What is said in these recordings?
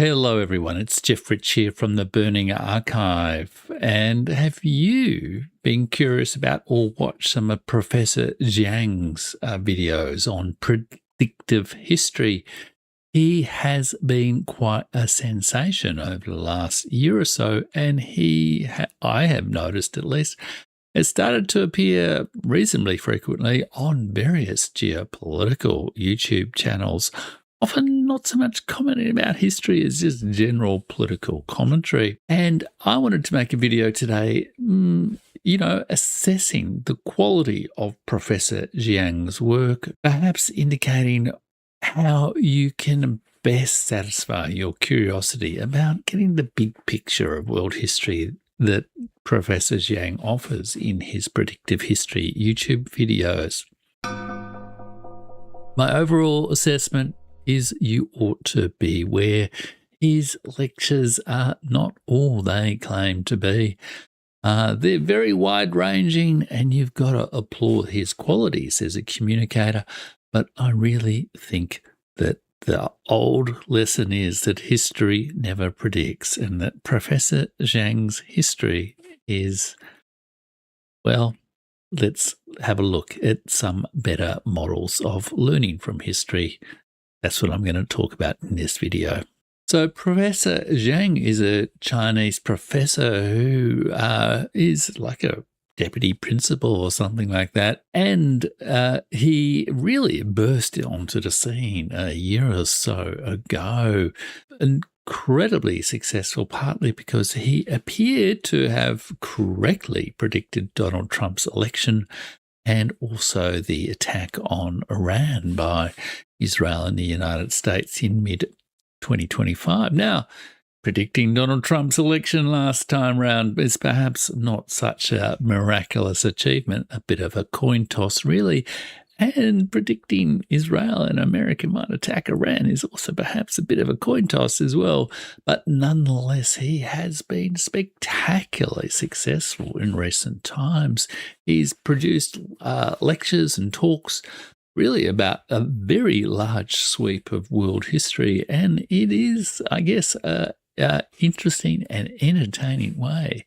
Hello, everyone. It's Jeff Rich here from the Burning Archive. And have you been curious about or watched some of Professor Jiang's videos on predictive history? He has been quite a sensation over the last year or so, and I have noticed at least, has started to appear reasonably frequently on various geopolitical YouTube channels. Often not so much commenting about history as just general political commentary. And I wanted to make a video today, assessing the quality of Professor Jiang's work, perhaps indicating how you can best satisfy your curiosity about getting the big picture of world history that Professor Jiang offers in his Predictive History YouTube videos. My overall assessment is you ought to beware. His lectures are not all they claim to be. They're very wide-ranging, and you've got to applaud his qualities as a communicator. But I really think that the old lesson is that history never predicts, and that Professor Jiang's history is, well, let's have a look at some better models of learning from history. That's what I'm going to talk about in this video. So Professor Jiang is a Chinese professor who is like a deputy principal or something like that. And he really burst onto the scene a year or so ago. Incredibly successful, partly because he appeared to have correctly predicted Donald Trump's election and also the attack on Iran by Israel and the United States in mid-2025. Now, predicting Donald Trump's election last time round is perhaps not such a miraculous achievement, a bit of a coin toss, really. And predicting Israel and America might attack Iran is also perhaps a bit of a coin toss as well. But nonetheless, he has been spectacularly successful in recent times. He's produced lectures and talks really about a very large sweep of world history. And it is, I guess, an interesting and entertaining way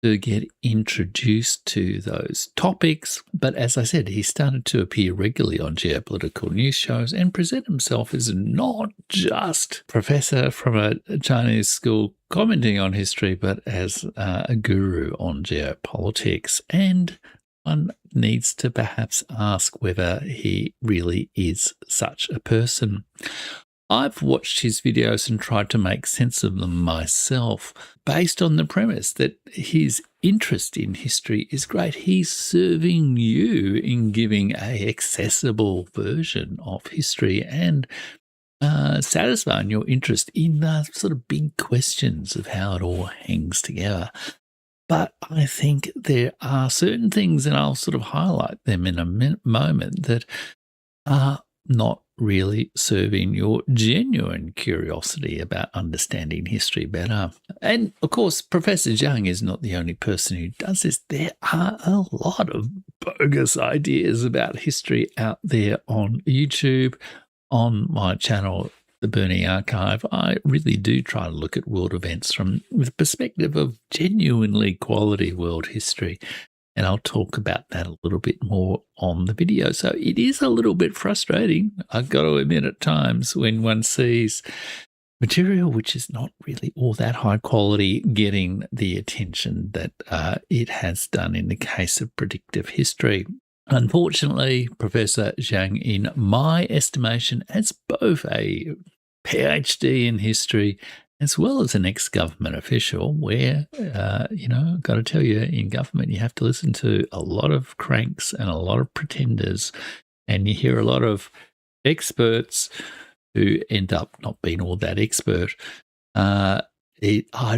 to get introduced to those topics. But as I said, he started to appear regularly on geopolitical news shows and present himself as not just professor from a Chinese school commenting on history, but as a guru on geopolitics. And one needs to perhaps ask whether he really is such a person. I've watched his videos and tried to make sense of them myself based on the premise that his interest in history is great. He's serving you in giving a accessible version of history and satisfying your interest in the sort of big questions of how it all hangs together. But I think there are certain things, and I'll sort of highlight them in a moment, that are not really serving your genuine curiosity about understanding history better. And of course, Professor Jiang is not the only person who does this. There are a lot of bogus ideas about history out there on YouTube. On my channel, The Burning Archive, I really do try to look at world events from the perspective of genuinely quality world history. And I'll talk about that a little bit more on the video. So it is a little bit frustrating, I've got to admit, at times when one sees material which is not really all that high quality getting the attention that it has done in the case of predictive history. Unfortunately, Professor Jiang, in my estimation, as both a PhD in history as well as an ex-government official, where, I've got to tell you, in government you have to listen to a lot of cranks and a lot of pretenders, and you hear a lot of experts who end up not being all that expert. I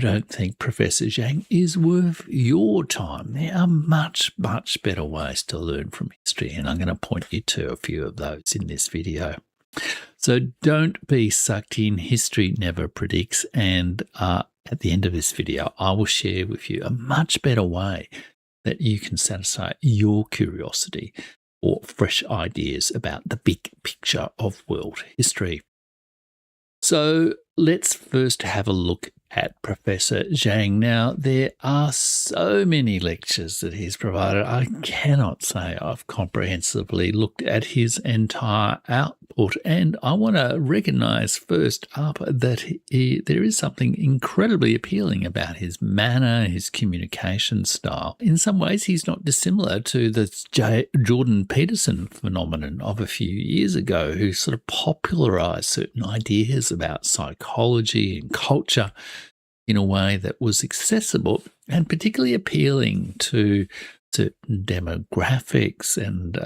don't think Professor Jiang is worth your time. There are much, much better ways to learn from history, and I'm going to point you to a few of those in this video. So don't be sucked in. History never predicts. And at the end of this video, I will share with you a much better way that you can satisfy your curiosity or fresh ideas about the big picture of world history. So let's first have a look at Professor Jiang. Now, there are so many lectures that he's provided. I cannot say I've comprehensively looked at his entire output, and I want to recognize first up that there is something incredibly appealing about his manner, his communication style. In some ways, he's not dissimilar to the Jordan Peterson phenomenon of a few years ago, who sort of popularized certain ideas about psychology and culture in a way that was accessible and particularly appealing to certain demographics and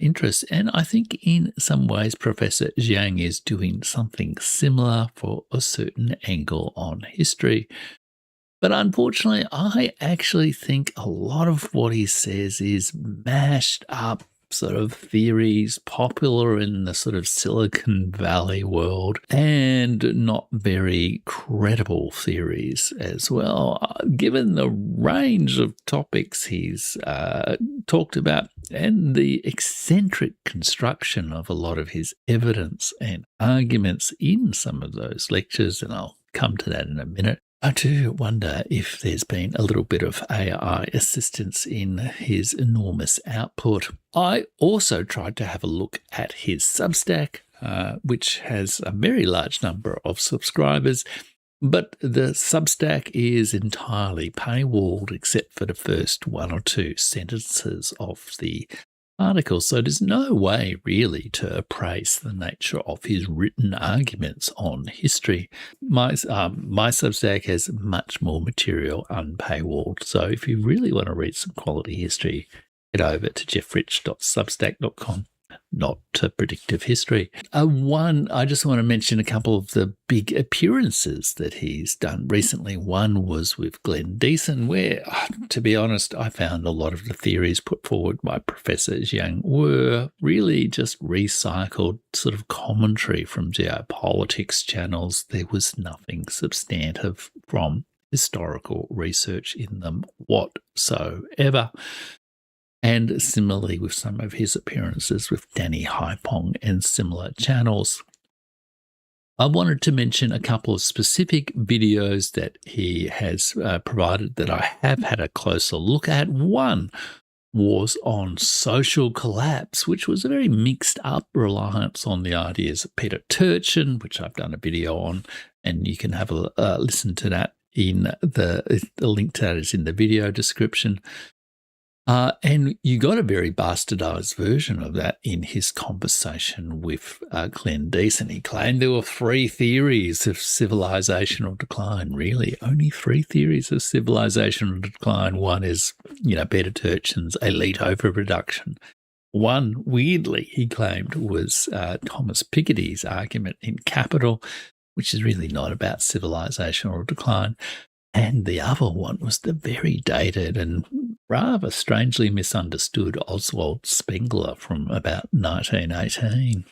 interests. And I think in some ways Professor Jiang is doing something similar for a certain angle on history. But unfortunately, I actually think a lot of what he says is mashed up sort of theories popular in the sort of Silicon Valley world and not very credible theories as well. Given the range of topics he's talked about and the eccentric construction of a lot of his evidence and arguments in some of those lectures, and I'll come to that in a minute, I do wonder if there's been a little bit of AI assistance in his enormous output. I also tried to have a look at his Substack, which has a very large number of subscribers, but the Substack is entirely paywalled except for the first one or two sentences of the article, so there's no way really to appraise the nature of his written arguments on history. My Substack has much more material unpaywalled, so if you really want to read some quality history, head over to jeffrich.substack.com. Not to Predictive History. I just want to mention a couple of the big appearances that he's done recently. One was with Glenn Deason, where, to be honest, I found a lot of the theories put forward by Professor Jiang were really just recycled sort of commentary from geopolitics channels. There was nothing substantive from historical research in them whatsoever. And similarly with some of his appearances with Danny Haipong and similar channels. I wanted to mention a couple of specific videos that he has provided that I have had a closer look at. One was on social collapse, which was a very mixed up reliance on the ideas of Peter Turchin, which I've done a video on, and you can have a listen to that in the link to that is in the video description. And you got a very bastardized version of that in his conversation with Glenn Deason. He claimed there were 3 theories of civilizational decline, really. Only 3 theories of civilizational decline. One is, Peter Turchin's elite overproduction. One, weirdly, he claimed, was Thomas Piketty's argument in Capital, which is really not about civilizational decline. And the other one was the very dated and rather strangely misunderstood Oswald Spengler from about 1918.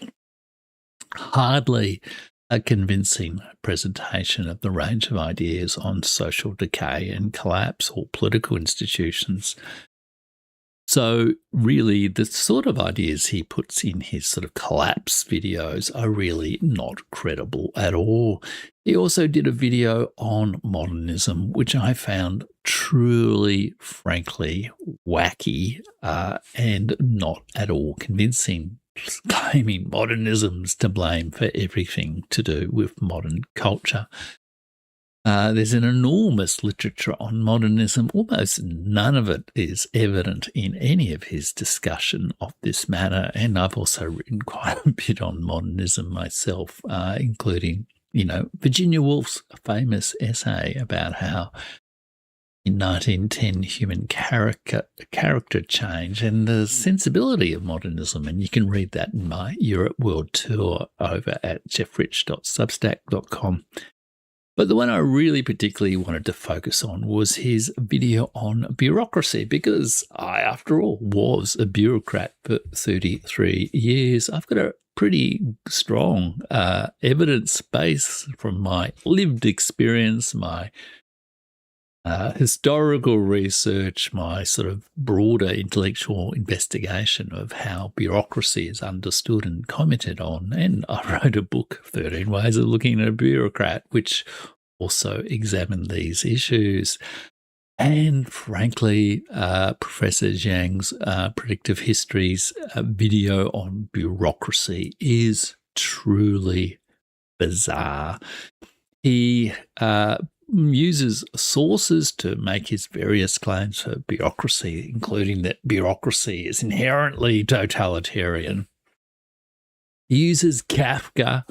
Hardly a convincing presentation of the range of ideas on social decay and collapse or political institutions. So really, the sort of ideas he puts in his sort of collapse videos are really not credible at all. He also did a video on modernism, which I found truly, frankly, wacky and not at all convincing, claiming modernism's to blame for everything to do with modern culture. There's an enormous literature on modernism. Almost none of it is evident in any of his discussion of this matter. And I've also written quite a bit on modernism myself, including, Virginia Woolf's famous essay about how in 1910 human character change and the sensibility of modernism. And you can read that in my Europe World Tour over at jeffrich.substack.com. But the one I really particularly wanted to focus on was his video on bureaucracy, because I, after all, was a bureaucrat for 33 years. I've got a pretty strong evidence base from my lived experience, my historical research, my sort of broader intellectual investigation of how bureaucracy is understood and commented on. And I wrote a book, 13 Ways of Looking at a Bureaucrat, which also examined these issues. And frankly, Professor Jiang's Predictive Histories video on bureaucracy is truly bizarre. He uses sources to make his various claims for bureaucracy, including that bureaucracy is inherently totalitarian. He uses Kafka,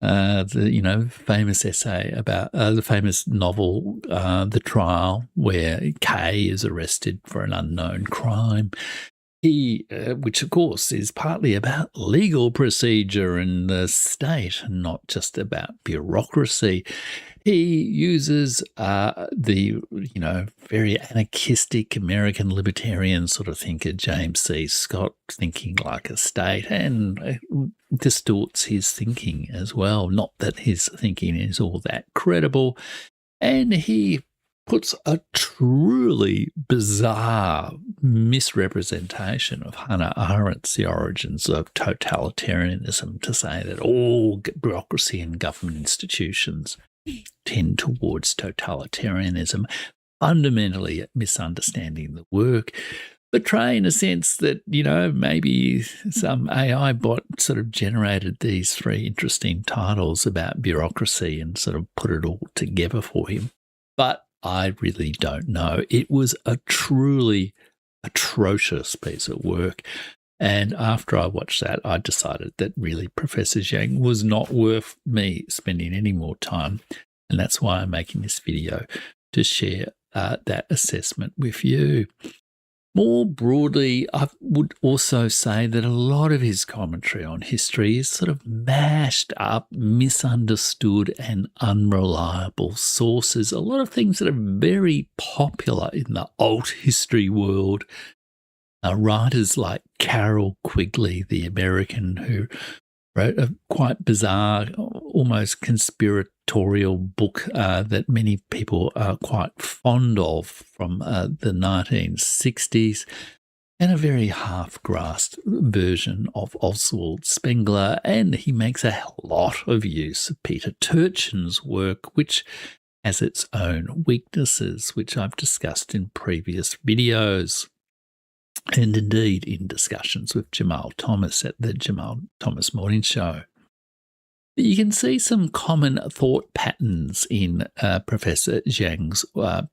the famous essay about the famous novel, The Trial, where K is arrested for an unknown crime. Which of course is partly about legal procedure and the state, and not just about bureaucracy. He uses the very anarchistic American libertarian sort of thinker James C. Scott, thinking like a state, and distorts his thinking as well. Not that his thinking is all that credible. And he puts a truly bizarre misrepresentation of Hannah Arendt's The Origins of Totalitarianism to say that all bureaucracy and government institutions tend towards totalitarianism, fundamentally misunderstanding the work, portraying a sense that, maybe some AI bot sort of generated these 3 interesting titles about bureaucracy and sort of put it all together for him. But I really don't know. It was a truly atrocious piece of work. And after I watched that, I decided that really Professor Jiang was not worth me spending any more time. And that's why I'm making this video, to share that assessment with you. More broadly, I would also say that a lot of his commentary on history is sort of mashed up, misunderstood and unreliable sources. A lot of things that are very popular in the alt history world. Writers like Carol Quigley, the American, who wrote a quite bizarre, almost conspiratorial book that many people are quite fond of from the 1960s, and a very half-grasped version of Oswald Spengler. And he makes a lot of use of Peter Turchin's work, which has its own weaknesses, which I've discussed in previous videos. And indeed in discussions with Jamal Thomas at the Jamal Thomas Morning Show. You can see some common thought patterns in Professor Jiang's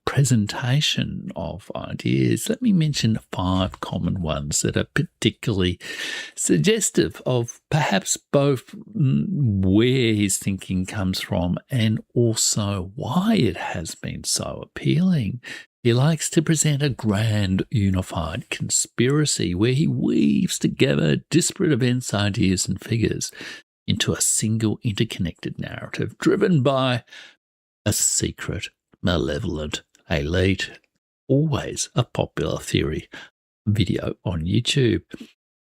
presentation of ideas. Let me mention 5 common ones that are particularly suggestive of perhaps both where his thinking comes from and also why it has been so appealing. He likes to present a grand, unified conspiracy where he weaves together disparate events, ideas, and figures into a single interconnected narrative driven by a secret, malevolent elite. Always a popular theory video on YouTube.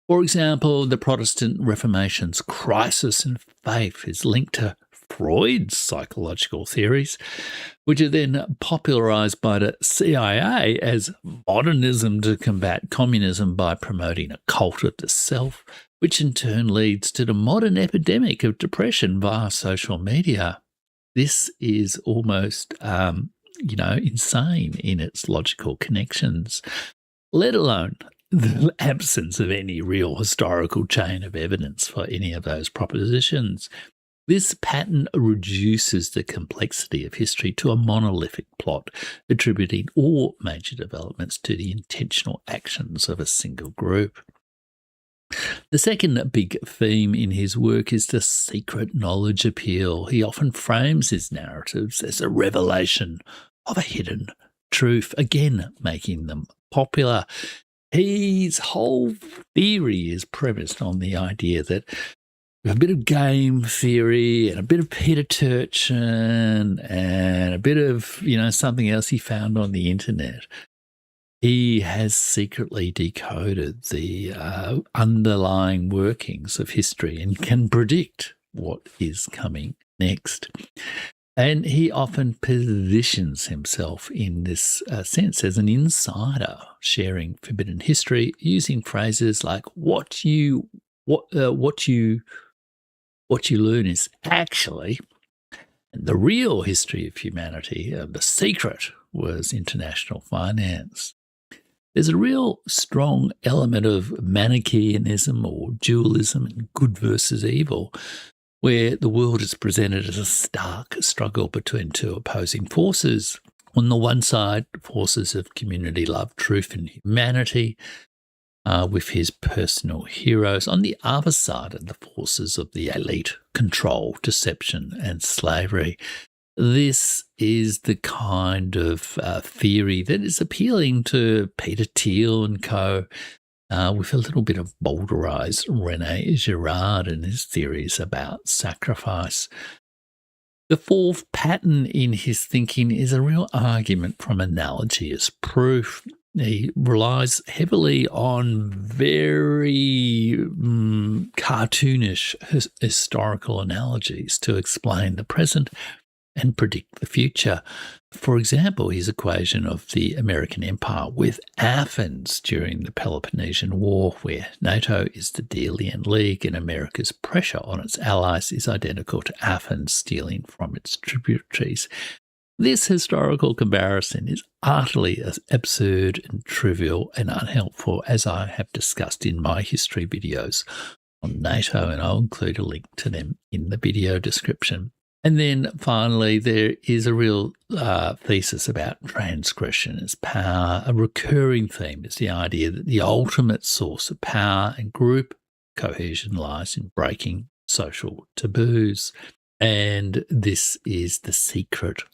For example, the Protestant Reformation's crisis in faith is linked to Freud's psychological theories, which are then popularized by the CIA as modernism to combat communism by promoting a cult of the self, which in turn leads to the modern epidemic of depression via social media. This is almost, insane in its logical connections, let alone the absence of any real historical chain of evidence for any of those propositions. This pattern reduces the complexity of history to a monolithic plot, attributing all major developments to the intentional actions of a single group. The second big theme in his work is the secret knowledge appeal. He often frames his narratives as a revelation of a hidden truth, again making them popular. His whole theory is premised on the idea that a bit of game theory and a bit of Peter Turchin and a bit of, something else he found on the internet. He has secretly decoded the underlying workings of history and can predict what is coming next. And he often positions himself in this sense as an insider, sharing forbidden history, using phrases like what you learn is actually the real history of humanity. The secret was international finance. There's a real strong element of Manichaeanism or dualism and good versus evil, where the world is presented as a stark struggle between two opposing forces. On the one side, forces of community love, truth, and humanity, with his personal heroes. On the other side are the forces of the elite, control, deception, and slavery. This is the kind of theory that is appealing to Peter Thiel and co., with a little bit of Bowdlerized René Girard and his theories about sacrifice. The fourth pattern in his thinking is a real argument from analogy as proof. He relies heavily on very cartoonish historical analogies to explain the present and predict the future. For example, his equation of the American empire with Athens during the Peloponnesian War, where NATO is the Delian League and America's pressure on its allies is identical to Athens stealing from its tributaries. This historical comparison is utterly absurd and trivial and unhelpful, as I have discussed in my history videos on NATO, and I'll include a link to them in the video description. And then finally, there is a real thesis about transgression as power. A recurring theme is the idea that the ultimate source of power and group cohesion lies in breaking social taboos. And this is the secret,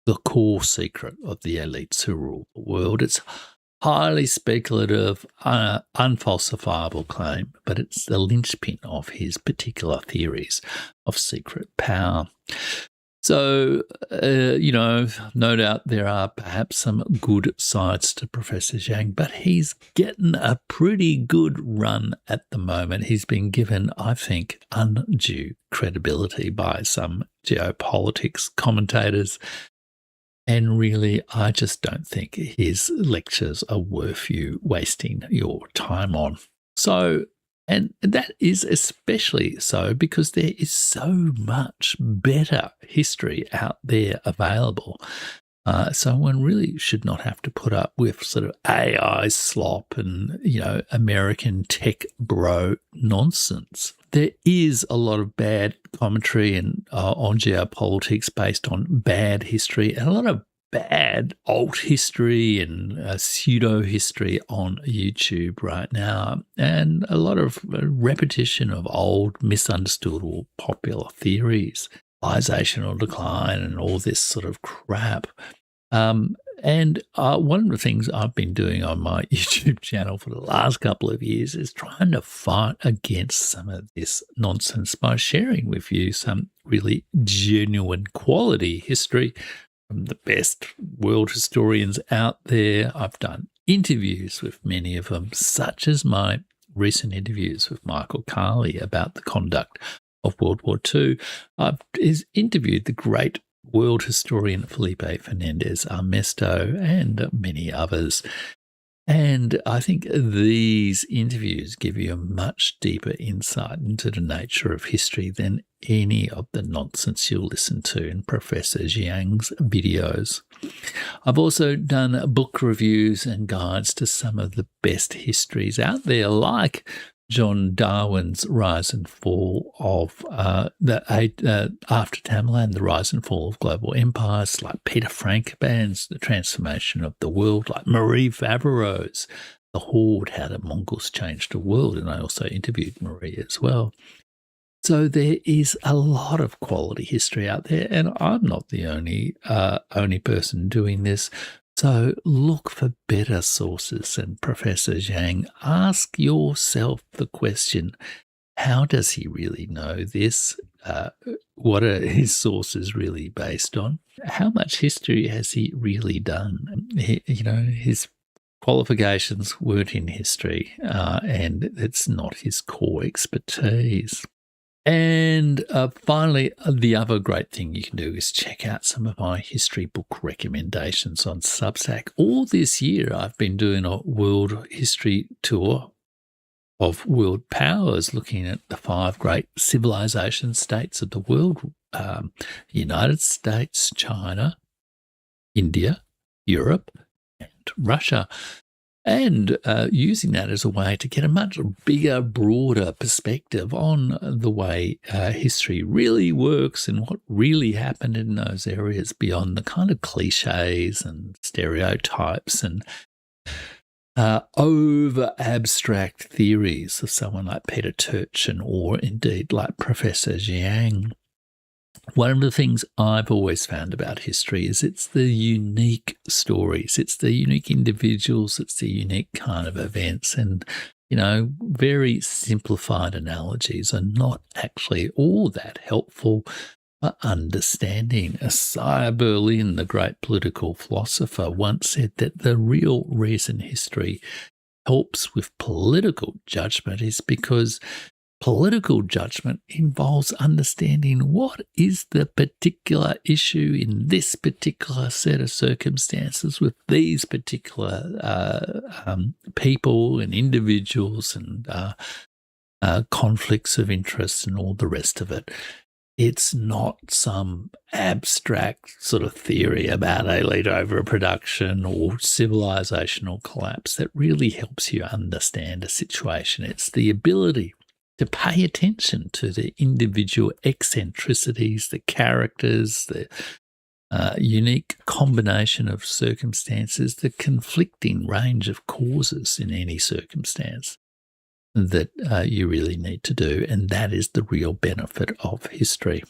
the core secret of the elites who rule the world. It's highly speculative, unfalsifiable claim, but it's the linchpin of his particular theories of secret power. So, no doubt there are perhaps some good sides to Professor Jiang, but he's getting a pretty good run at the moment. He's been given, I think, undue credibility by some geopolitics commentators. And really, I just don't think his lectures are worth you wasting your time on. So, and that is especially so because there is so much better history out there available. So one really should not have to put up with sort of AI slop and, American tech bro nonsense. There is a lot of bad commentary and on geopolitics based on bad history and a lot of bad alt history and pseudo history on YouTube right now, and a lot of repetition of old, misunderstood or popular theories, civilizational decline and all this sort of crap. And one of the things I've been doing on my YouTube channel for the last couple of years is trying to fight against some of this nonsense by sharing with you some really genuine quality history from the best world historians out there. I've done interviews with many of them, such as my recent interviews with Michael Carley about the conduct of World War II. I've interviewed the great world historian Felipe Fernandez Armesto and many others. And I think these interviews give you a much deeper insight into the nature of history than any of the nonsense you'll listen to in Professor Jiang's videos. I've also done book reviews and guides to some of the best histories out there, like John Darwin's Rise and Fall of after Tamerlane, the Rise and Fall of Global Empires, like Peter Frankopan's The Transformation of the World, like Marie Favereau's The Horde, How the Mongols Changed the World, and I also interviewed Marie as well. So there is a lot of quality history out there, and I'm not the only person doing this. So look for better sources than Professor Jiang. Ask yourself the question, how does he really know this? What are his sources really based on? How much history has he really done? His qualifications weren't in history, and it's not his core expertise. And finally, the other great thing you can do is check out some of my history book recommendations on Substack. All this year, I've been doing a world history tour of world powers, looking at the 5 great civilization states of the world: United States, China, India, Europe, and Russia. And using that as a way to get a much bigger, broader perspective on the way history really works and what really happened in those areas beyond the kind of cliches and stereotypes and over-abstract theories of someone like Peter Turchin or indeed like Professor Jiang. One of the things I've always found about history is it's the unique stories, it's the unique individuals, it's the unique kind of events. And, very simplified analogies are not actually all that helpful for understanding. Isaiah Berlin, the great political philosopher, once said that the real reason history helps with political judgment is because political judgment involves understanding what is the particular issue in this particular set of circumstances with these particular people and individuals and conflicts of interest and all the rest of it. It's not some abstract sort of theory about elite overproduction or civilizational collapse that really helps you understand a situation. It's the ability to pay attention to the individual eccentricities, the characters, the unique combination of circumstances, the conflicting range of causes in any circumstance that you really need to do. And that is the real benefit of history.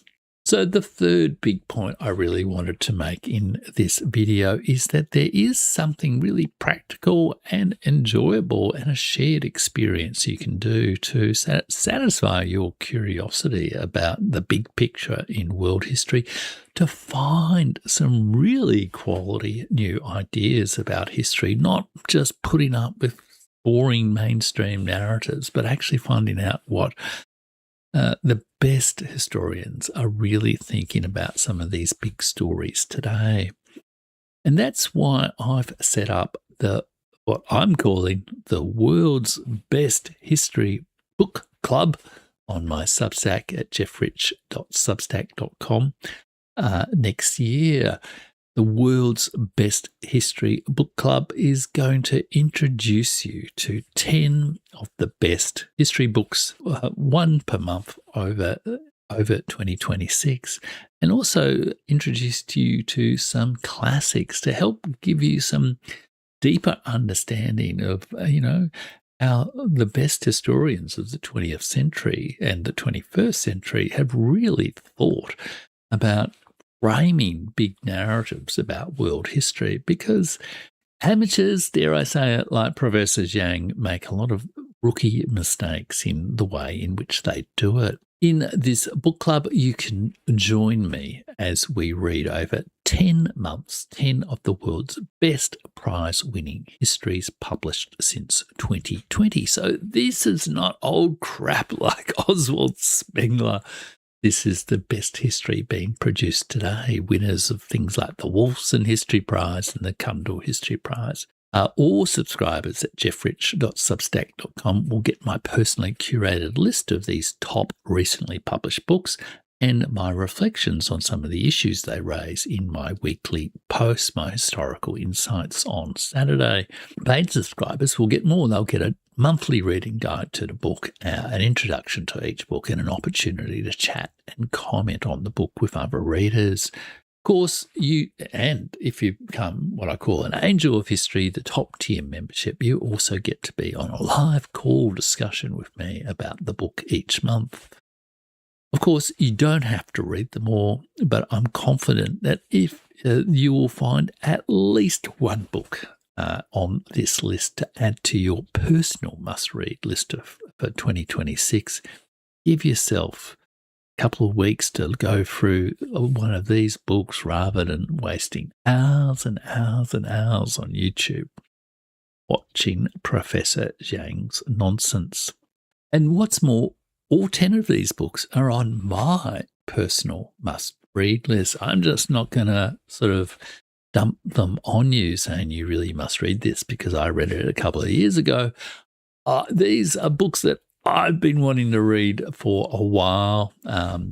So the third big point I really wanted to make in this video is that there is something really practical and enjoyable and a shared experience you can do to satisfy your curiosity about the big picture in world history, to find some really quality new ideas about history, not just putting up with boring mainstream narratives, but actually finding out what the best historians are really thinking about some of these big stories today. And that's why I've set up what I'm calling the world's best history book club on my Substack at jeffrich.substack.com. Next year, the world's best history book club is going to introduce you to 10 of the best history books, one per month over 2026, and also introduce you to some classics to help give you some deeper understanding of, how the best historians of the 20th century and the 21st century have really thought about framing big narratives about world history, because amateurs, dare I say it, like Professor Jiang, make a lot of rookie mistakes in the way in which they do it. In this book club, you can join me as we read over 10 months, 10 of the world's best prize-winning histories published since 2020. So this is not old crap like Oswald Spengler. This is the best history being produced today, winners of things like the Wolfson History Prize and the Kundal History Prize. All subscribers at jeffrich.substack.com will get my personally curated list of these top recently published books and my reflections on some of the issues they raise in my weekly posts, my historical insights on Saturday. Paid subscribers will get more. They'll get a monthly reading guide to the book, an introduction to each book, and an opportunity to chat and comment on the book with other readers. Of course, if you become what I call an Angel of History, the top tier membership, you also get to be on a live call discussion with me about the book each month. Of course, you don't have to read them all, but I'm confident that if you will find at least one book on this list to add to your personal must-read list for 2026, give yourself a couple of weeks to go through one of these books rather than wasting hours and hours and hours on YouTube watching Professor Jiang's nonsense. And what's more, all 10 of these books are on my personal must-read list. I'm just not going to sort of dump them on you saying you really must read this because I read it a couple of years ago. These are books that I've been wanting to read for a while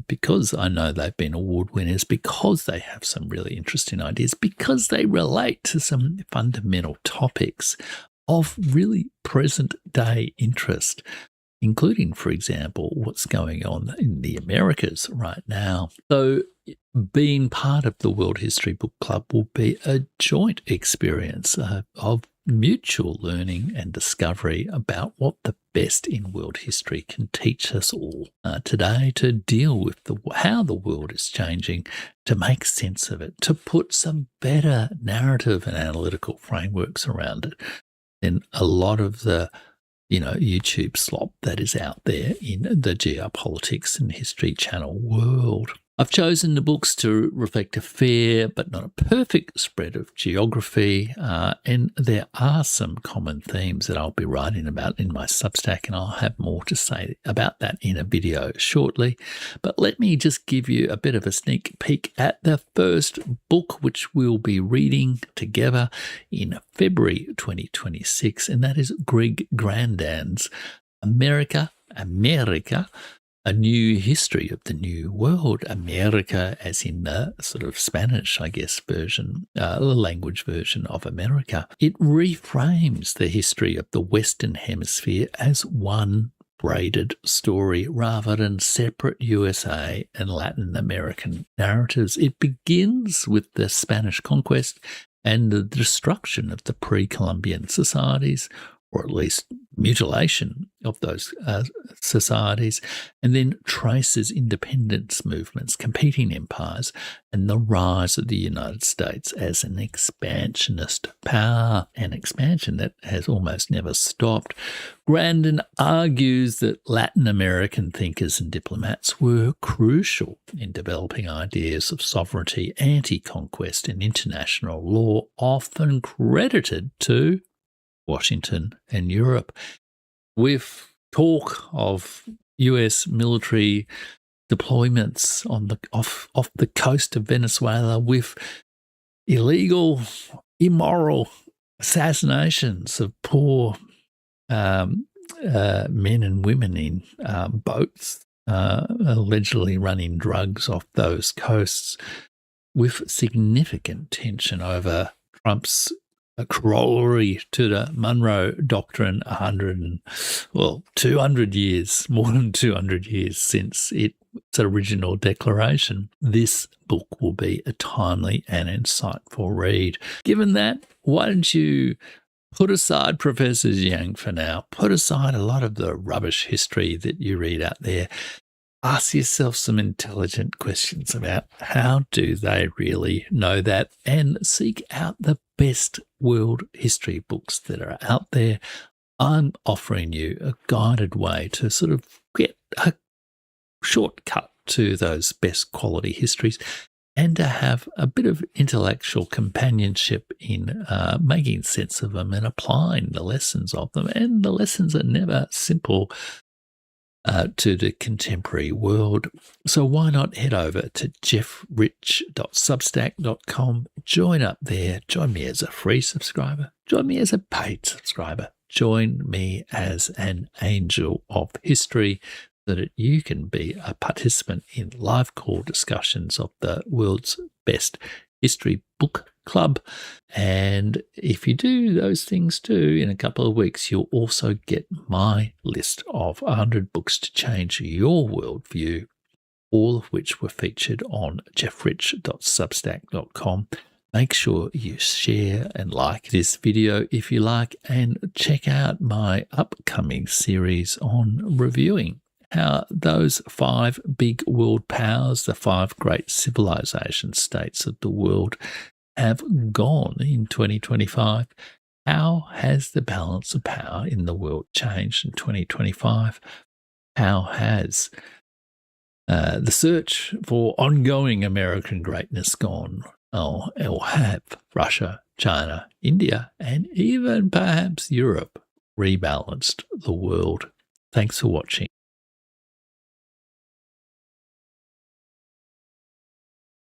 because I know they've been award winners, because they have some really interesting ideas, because they relate to some fundamental topics of really present day interest, including, for example, what's going on in the Americas right now. So being part of the World History Book Club will be a joint experience of mutual learning and discovery about what the best in world history can teach us all today to deal with how the world is changing, to make sense of it, to put some better narrative and analytical frameworks around it than a lot of the YouTube slop that is out there in the geopolitics and history channel world. I've chosen the books to reflect a fair but not a perfect spread of geography, and there are some common themes that I'll be writing about in my Substack, and I'll have more to say about that in a video shortly. But let me just give you a bit of a sneak peek at the first book, which we'll be reading together in February 2026, and that is Greg Grandin's America, A New History of the New World. America as in the sort of Spanish, I guess, version, the language version of America. It reframes the history of the Western Hemisphere as one braided story rather than separate USA and Latin American narratives. It begins with the Spanish conquest and the destruction of the pre-Columbian societies, or at least mutilation of those societies, and then traces independence movements, competing empires, and the rise of the United States as an expansionist power, an expansion that has almost never stopped. Grandin argues that Latin American thinkers and diplomats were crucial in developing ideas of sovereignty, anti-conquest, and international law, often credited to Washington and Europe. With talk of US military deployments off the coast of Venezuela, with illegal, immoral assassinations of poor men and women in boats, allegedly running drugs off those coasts, with significant tension over Trump's a corollary to the Monroe Doctrine 200 years, more than 200 years since its original declaration. This book will be a timely and insightful read. Given that, why don't you put aside Professor Jiang for now, put aside a lot of the rubbish history that you read out there, ask yourself some intelligent questions about how do they really know that, and seek out the best world history books that are out there. I'm offering you a guided way to sort of get a shortcut to those best quality histories and to have a bit of intellectual companionship in making sense of them and applying the lessons of them. And the lessons are never simple to the contemporary world. So why not head over to jeffrich.substack.com, join up there, join me as a free subscriber, join me as a paid subscriber, join me as an angel of history so that you can be a participant in live call discussions of the world's best history book club. And if you do those things too, in a couple of weeks, you'll also get my list of 100 books to change your worldview, all of which were featured on jeffrich.substack.com. Make sure you share and like this video if you like, and check out my upcoming series on reviewing how those 5 big world powers, the 5 great civilization states of the world, have gone in 2025. How has the balance of power in the world changed in 2025? How has the search for ongoing American greatness gone? Or have Russia, China, India, and even perhaps Europe rebalanced the world? Thanks for watching.